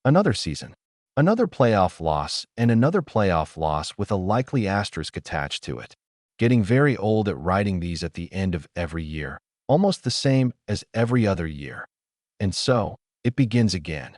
Another season. Another playoff loss, and another playoff loss with a likely asterisk attached to it. Getting very old at writing these at the end of every year, almost the same as every other year. And so, it begins again.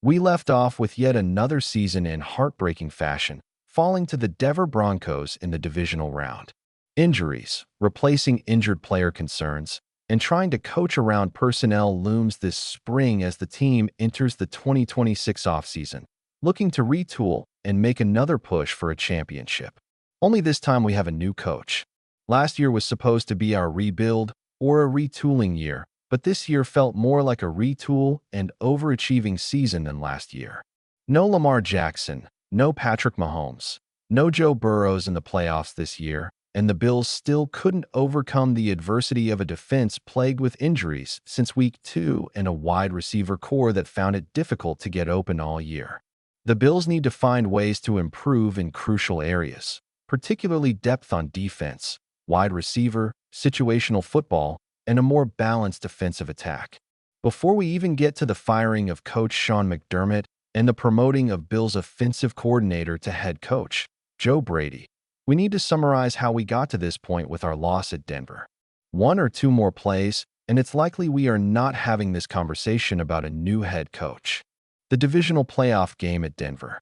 We left off with yet another season in heartbreaking fashion, falling to the Denver Broncos in the divisional round. Injuries, replacing injured player concerns, and trying to coach around personnel looms this spring as the team enters the 2026 offseason, looking to retool and make another push for a championship. Only this time we have a new coach. Last year was supposed to be our rebuild or a retooling year, but this year felt more like a retool and overachieving season than last year. No Lamar Jackson, no Patrick Mahomes, no Joe Burrows in the playoffs this year, and the Bills still couldn't overcome the adversity of a defense plagued with injuries since week 2 and a wide receiver core that found it difficult to get open all year. The Bills need to find ways to improve in crucial areas, particularly depth on defense, wide receiver, situational football, and a more balanced defensive attack. Before we even get to the firing of Coach Sean McDermott and the promoting of Bills' offensive coordinator to head coach, Joe Brady, we need to summarize how we got to this point with our loss at Denver. One or two more plays, and it's likely we are not having this conversation about a new head coach. The divisional playoff game at Denver.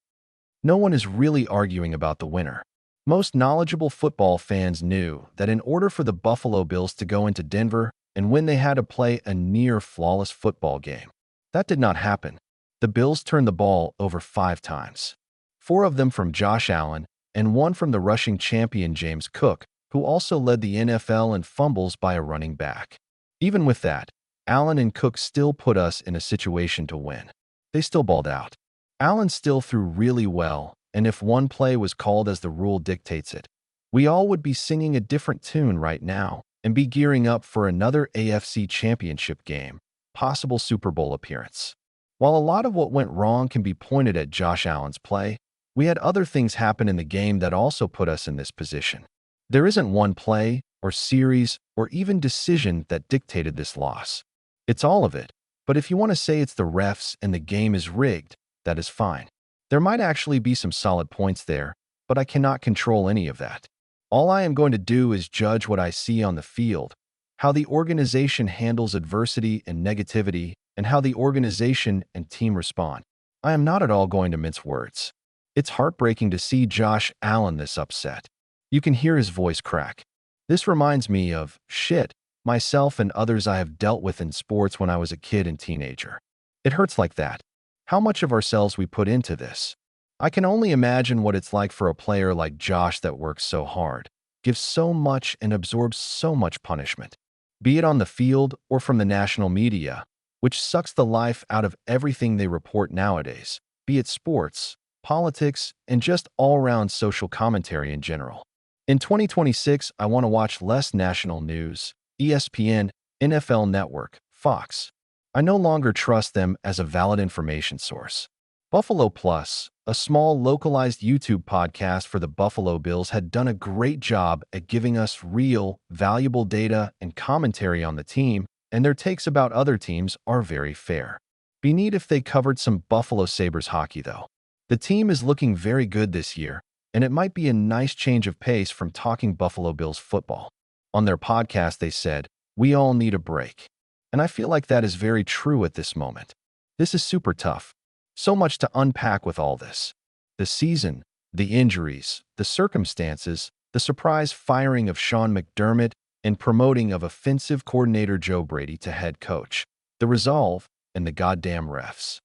No one is really arguing about the winner. Most knowledgeable football fans knew that in order for the Buffalo Bills to go into Denver and win, they had to play a near-flawless football game. That did not happen. The Bills turned the ball over 5 times. 4 of them from Josh Allen, and 1 from the rushing champion James Cook, who also led the NFL in fumbles by a running back. Even with that, Allen and Cook still put us in a situation to win. They still balled out. Allen still threw really well, and if one play was called as the rule dictates it, we all would be singing a different tune right now and be gearing up for another AFC Championship game, possible Super Bowl appearance. While a lot of what went wrong can be pointed at Josh Allen's play, we had other things happen in the game that also put us in this position. There isn't one play, or series, or even decision that dictated this loss. It's all of it, but if you want to say it's the refs and the game is rigged, that is fine. There might actually be some solid points there, but I cannot control any of that. All I am going to do is judge what I see on the field, how the organization handles adversity and negativity, and how the organization and team respond. I am not at all going to mince words. It's heartbreaking to see Josh Allen this upset. You can hear his voice crack. This reminds me of, shit, myself and others I have dealt with in sports when I was a kid and teenager. It hurts like that. How much of ourselves we put into this. I can only imagine what it's like for a player like Josh that works so hard, gives so much and absorbs so much punishment, be it on the field or from the national media, which sucks the life out of everything they report nowadays, be it sports, politics, and just all-around social commentary in general. In 2026, I want to watch less national news, ESPN, NFL Network, Fox. I no longer trust them as a valid information source. Buffalo Plus, a small localized YouTube podcast for the Buffalo Bills, had done a great job at giving us real, valuable data and commentary on the team, and their takes about other teams are very fair. Be neat if they covered some Buffalo Sabres hockey, though. The team is looking very good this year, and it might be a nice change of pace from talking Buffalo Bills football. On their podcast, they said, "We all need a break." And I feel like that is very true at this moment. This is super tough. So much to unpack with all this. The season, the injuries, the circumstances, the surprise firing of Sean McDermott, and promoting of offensive coordinator Joe Brady to head coach. The resolve, and the goddamn refs.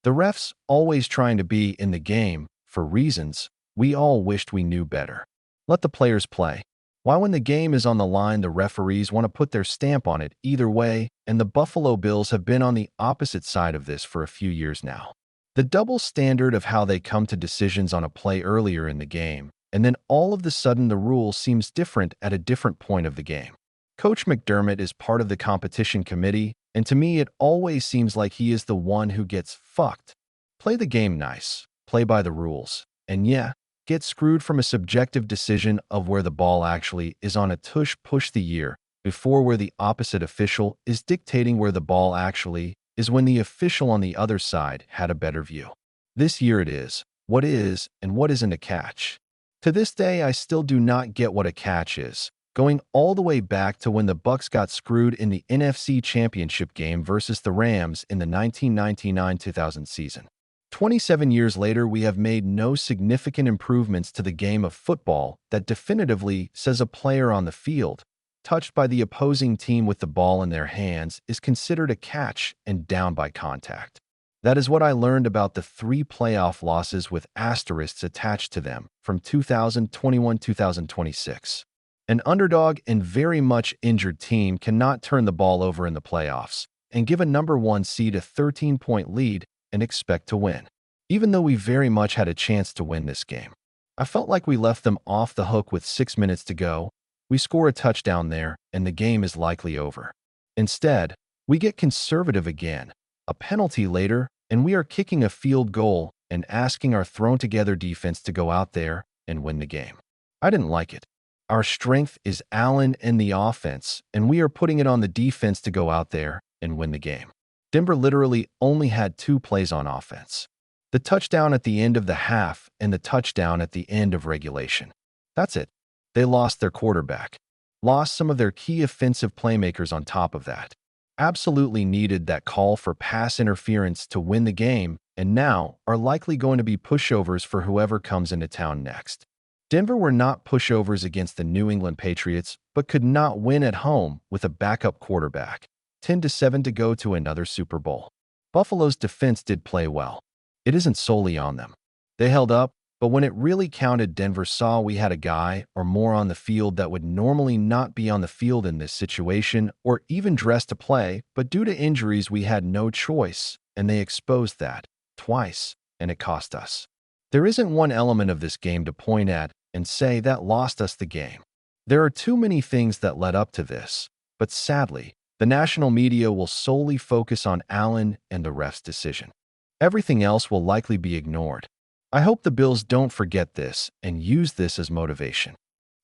The refs always trying to be in the game, for reasons we all wished we knew better. Let the players play. Why, when the game is on the line, the referees want to put their stamp on it either way, and the Buffalo Bills have been on the opposite side of this for a few years now. The double standard of how they come to decisions on a play earlier in the game, and then all of the sudden the rule seems different at a different point of the game. Coach McDermott is part of the competition committee, and to me it always seems like he is the one who gets fucked. Play the game nice, play by the rules, and yeah, get screwed from a subjective decision of where the ball actually is on a tush-push the year before where the opposite official is dictating where the ball actually is when the official on the other side had a better view. This year it is and what isn't a catch. To this day, I still do not get what a catch is, going all the way back to when the Bucks got screwed in the NFC Championship game versus the Rams in the 1999-2000 season. 27 years later, we have made no significant improvements to the game of football that definitively says a player on the field, touched by the opposing team with the ball in their hands, is considered a catch and down by contact. That is what I learned about the 3 playoff losses with asterisks attached to them from 2021-2026. An underdog and very much injured team cannot turn the ball over in the playoffs and give a number 1 seed a 13-point lead and expect to win. Even though we very much had a chance to win this game, I felt like we left them off the hook with 6 minutes to go. We score a touchdown there, and the game is likely over. Instead, we get conservative again, a penalty later, and we are kicking a field goal and asking our thrown-together defense to go out there and win the game. I didn't like it. Our strength is Allen and the offense, and we are putting it on the defense to go out there and win the game. Denver literally only had 2 plays on offense. The touchdown at the end of the half and the touchdown at the end of regulation. That's it. They lost their quarterback. Lost some of their key offensive playmakers on top of that. Absolutely needed that call for pass interference to win the game, and now are likely going to be pushovers for whoever comes into town next. Denver were not pushovers against the New England Patriots, but could not win at home with a backup quarterback. 10-7 to go to another Super Bowl. Buffalo's defense did play well. It isn't solely on them. They held up, but when it really counted, Denver saw we had a guy or more on the field that would normally not be on the field in this situation or even dressed to play, but due to injuries we had no choice, and they exposed that twice, and it cost us. There isn't one element of this game to point at and say that lost us the game. There are too many things that led up to this, but sadly, the national media will solely focus on Allen and the ref's decision. Everything else will likely be ignored. I hope the Bills don't forget this and use this as motivation.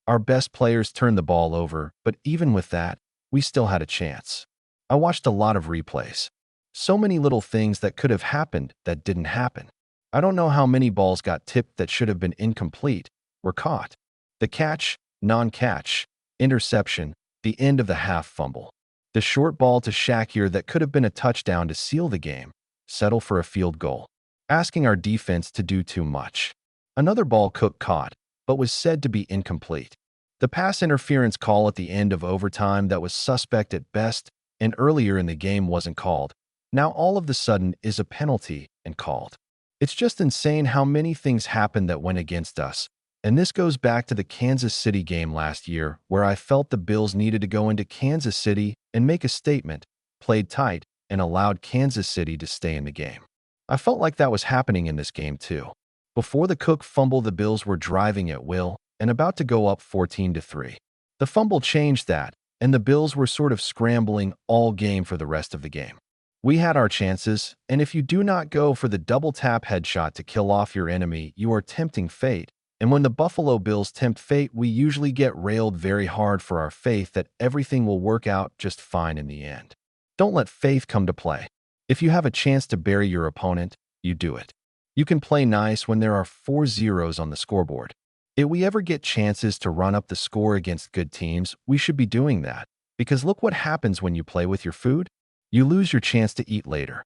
Our best players turned the ball over, but even with that, we still had a chance. I watched a lot of replays. So many little things that could have happened that didn't happen. I don't know how many balls got tipped that should have been incomplete, were caught. The catch, non-catch, interception, the end of the half fumble. The short ball to Shakir that could have been a touchdown to seal the game, settle for a field goal. Asking our defense to do too much. Another ball Cook caught, but was said to be incomplete. The pass interference call at the end of overtime that was suspect at best and earlier in the game wasn't called. Now all of the sudden is a penalty and called. It's just insane how many things happened that went against us. And this goes back to the Kansas City game last year, where I felt the Bills needed to go into Kansas City and make a statement, played tight, and allowed Kansas City to stay in the game. I felt like that was happening in this game too. Before the Cook fumble, the Bills were driving at will and about to go up 14-3. The fumble changed that, and the Bills were sort of scrambling all game for the rest of the game. We had our chances, and if you do not go for the double tap headshot to kill off your enemy, you are tempting fate. And when the Buffalo Bills tempt fate, we usually get railed very hard for our faith that everything will work out just fine in the end. Don't let faith come to play. If you have a chance to bury your opponent, you do it. You can play nice when there are 4 zeros on the scoreboard. If we ever get chances to run up the score against good teams, we should be doing that. Because look what happens when you play with your food. You lose your chance to eat later.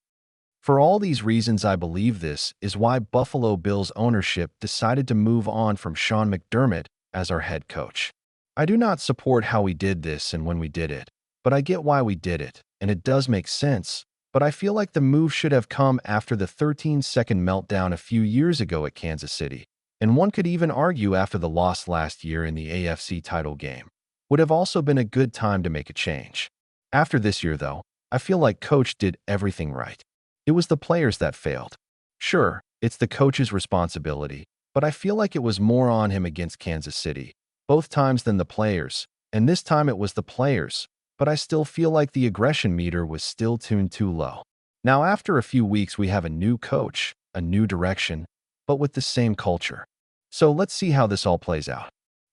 For all these reasons, I believe this is why Buffalo Bills ownership decided to move on from Sean McDermott as our head coach. I do not support how we did this and when we did it, but I get why we did it, and it does make sense. But I feel like the move should have come after the 13-second meltdown a few years ago at Kansas City, and one could even argue after the loss last year in the AFC title game. Would have also been a good time to make a change. After this year, though, I feel like coach did everything right. It was the players that failed. Sure, it's the coach's responsibility, but I feel like it was more on him against Kansas City, both times than the players, and this time it was the players, but I still feel like the aggression meter was still tuned too low. Now, after a few weeks, we have a new coach, a new direction, but with the same culture. So let's see how this all plays out.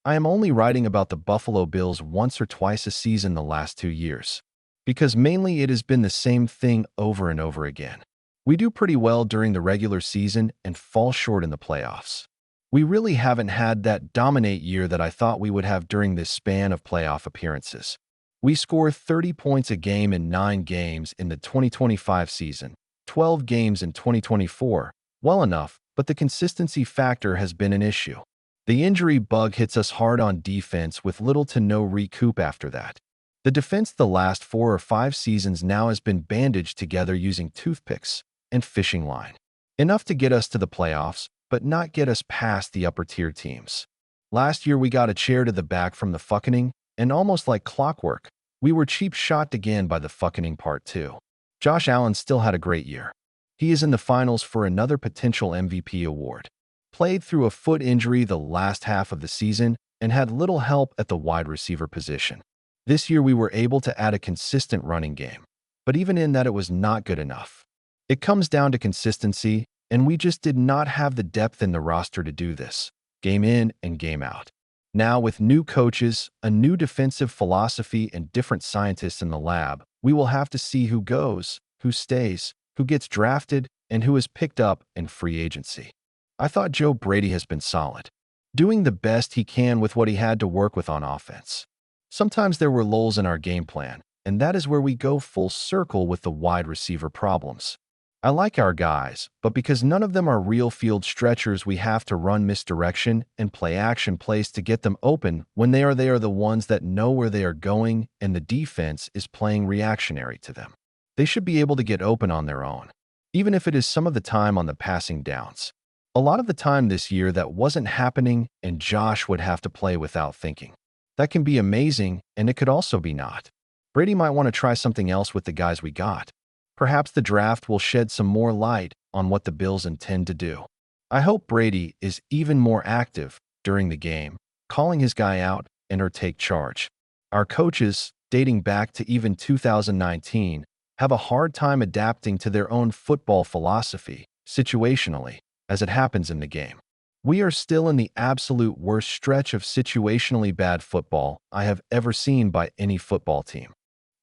I am only writing about the Buffalo Bills once or twice a season the last 2 years. because mainly it has been the same thing over and over again. We do pretty well during the regular season and fall short in the playoffs. We really haven't had that dominate year that I thought we would have during this span of playoff appearances. We score 30 points a game in 9 games in the 2025 season, 12 games in 2024, well enough, but the consistency factor has been an issue. The injury bug hits us hard on defense with little to no recoup after that. The defense the last 4 or 5 seasons now has been bandaged together using toothpicks and fishing line. Enough to get us to the playoffs, but not get us past the upper tier teams. Last year we got a chair to the back from the fucking, and almost like clockwork, we were cheap shot again by the fucking part 2. Josh Allen still had a great year. He is in the finals for another potential MVP award. Played through a foot injury the last half of the season and had little help at the wide receiver position. This year we were able to add a consistent running game, but even in that it was not good enough. It comes down to consistency, and we just did not have the depth in the roster to do this, game in and game out. Now, with new coaches, a new defensive philosophy, and different scientists in the lab, we will have to see who goes, who stays, who gets drafted, and who is picked up in free agency. I thought Joe Brady has been solid, doing the best he can with what he had to work with on offense. Sometimes there were lulls in our game plan, and that is where we go full circle with the wide receiver problems. I like our guys, but because none of them are real field stretchers, we have to run misdirection and play action plays to get them open when they are the ones that know where they are going, and the defense is playing reactionary to them. They should be able to get open on their own, even if it is some of the time on the passing downs. A lot of the time this year that wasn't happening, and Josh would have to play without thinking. That can be amazing, and it could also be not. Brady might want to try something else with the guys we got. Perhaps the draft will shed some more light on what the Bills intend to do. I hope Brady is even more active during the game, calling his guy out and or take charge. Our coaches, dating back to even 2019, have a hard time adapting to their own football philosophy, situationally, as it happens in the game. We are still in the absolute worst stretch of situationally bad football I have ever seen by any football team.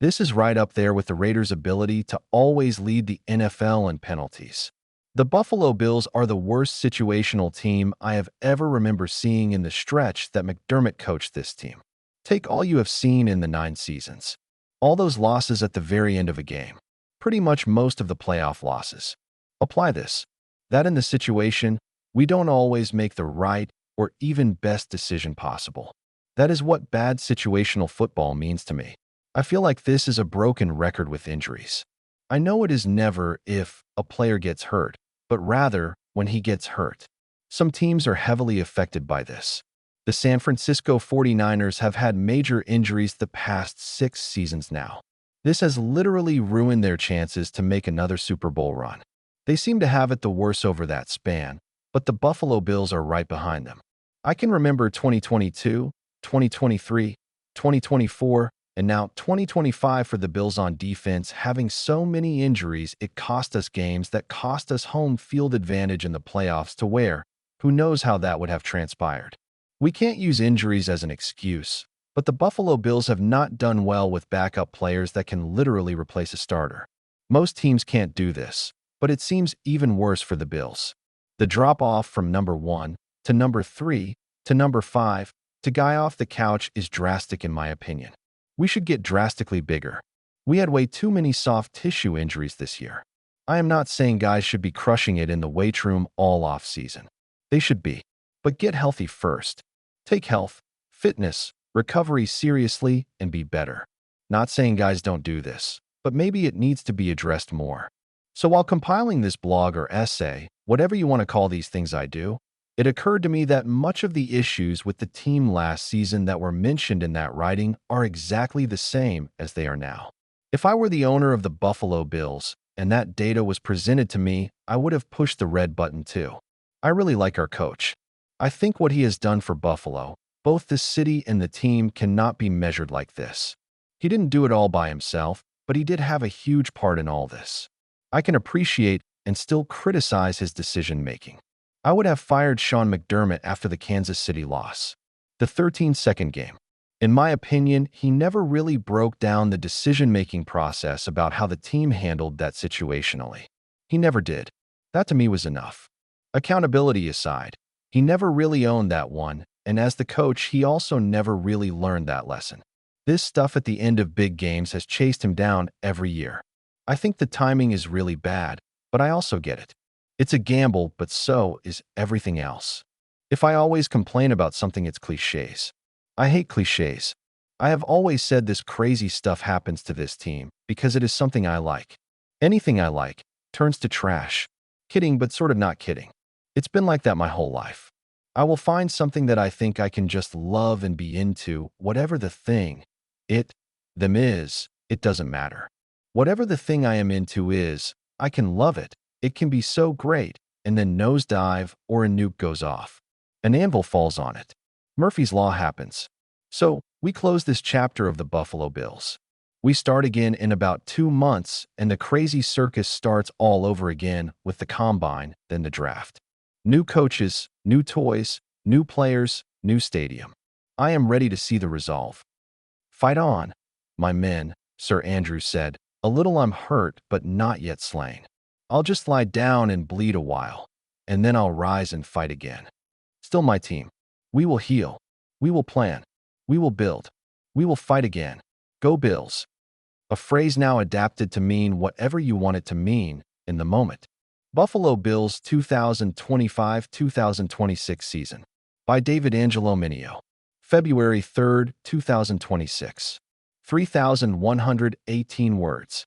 This is right up there with the Raiders' ability to always lead the NFL in penalties. The Buffalo Bills are the worst situational team I have ever remember seeing in the stretch that McDermott coached this team. Take all you have seen in the 9 seasons. All those losses at the very end of a game. Pretty much most of the playoff losses. Apply this. That in the situation, we don't always make the right or even best decision possible. That is what bad situational football means to me. I feel like this is a broken record with injuries. I know it is never if a player gets hurt, but rather when he gets hurt. Some teams are heavily affected by this. The San Francisco 49ers have had major injuries the past 6 seasons now. This has literally ruined their chances to make another Super Bowl run. They seem to have it the worse over that span, but the Buffalo Bills are right behind them. I can remember 2022, 2023, 2024, and now 2025 for the Bills on defense having so many injuries it cost us games that cost us home field advantage in the playoffs to where, who knows how that would have transpired. We can't use injuries as an excuse, but the Buffalo Bills have not done well with backup players that can literally replace a starter. Most teams can't do this, but it seems even worse for the Bills. The drop-off from number 1 to number 3 to number 5 to guy off the couch is drastic in my opinion. We should get drastically bigger. We had way too many soft tissue injuries this year. I am not saying guys should be crushing it in the weight room all off season. They should be. But get healthy first. Take health, fitness, recovery seriously and be better. Not saying guys don't do this, but maybe it needs to be addressed more. So while compiling this blog or essay, whatever you want to call these things I do, it occurred to me that much of the issues with the team last season that were mentioned in that writing are exactly the same as they are now. If I were the owner of the Buffalo Bills and that data was presented to me, I would have pushed the red button too. I really like our coach. I think what he has done for Buffalo, both the city and the team, cannot be measured like this. He didn't do it all by himself, but he did have a huge part in all this. I can appreciate and still criticize his decision-making. I would have fired Sean McDermott after the Kansas City loss. The 13-second game. In my opinion, he never really broke down the decision-making process about how the team handled that situationally. He never did. That to me was enough. Accountability aside, he never really owned that one, and as the coach, he also never really learned that lesson. This stuff at the end of big games has chased him down every year. I think the timing is really bad, but I also get it. It's a gamble, but so is everything else. If I always complain about something, it's cliches. I hate cliches. I have always said this crazy stuff happens to this team because it is something I like. Anything I like turns to trash. Kidding, but sort of not kidding. It's been like that my whole life. I will find something that I think I can just love and be into, whatever the thing, them is, it doesn't matter. Whatever the thing I am into is, I can love it. It can be so great, and then nosedive or a nuke goes off. An anvil falls on it. Murphy's Law happens. So, we close this chapter of the Buffalo Bills. We start again in about 2 months, and the crazy circus starts all over again with the combine, then the draft. New coaches, new toys, new players, new stadium. I am ready to see the resolve. Fight on, my men, Sir Andrew said. A little I'm hurt, but not yet slain. I'll just lie down and bleed a while, and then I'll rise and fight again. Still my team. We will heal. We will plan. We will build. We will fight again. Go Bills. A phrase now adapted to mean whatever you want it to mean in the moment. Buffalo Bills 2025-2026 season by David Angelo Mineo. February 3, 2026. 3,118 words.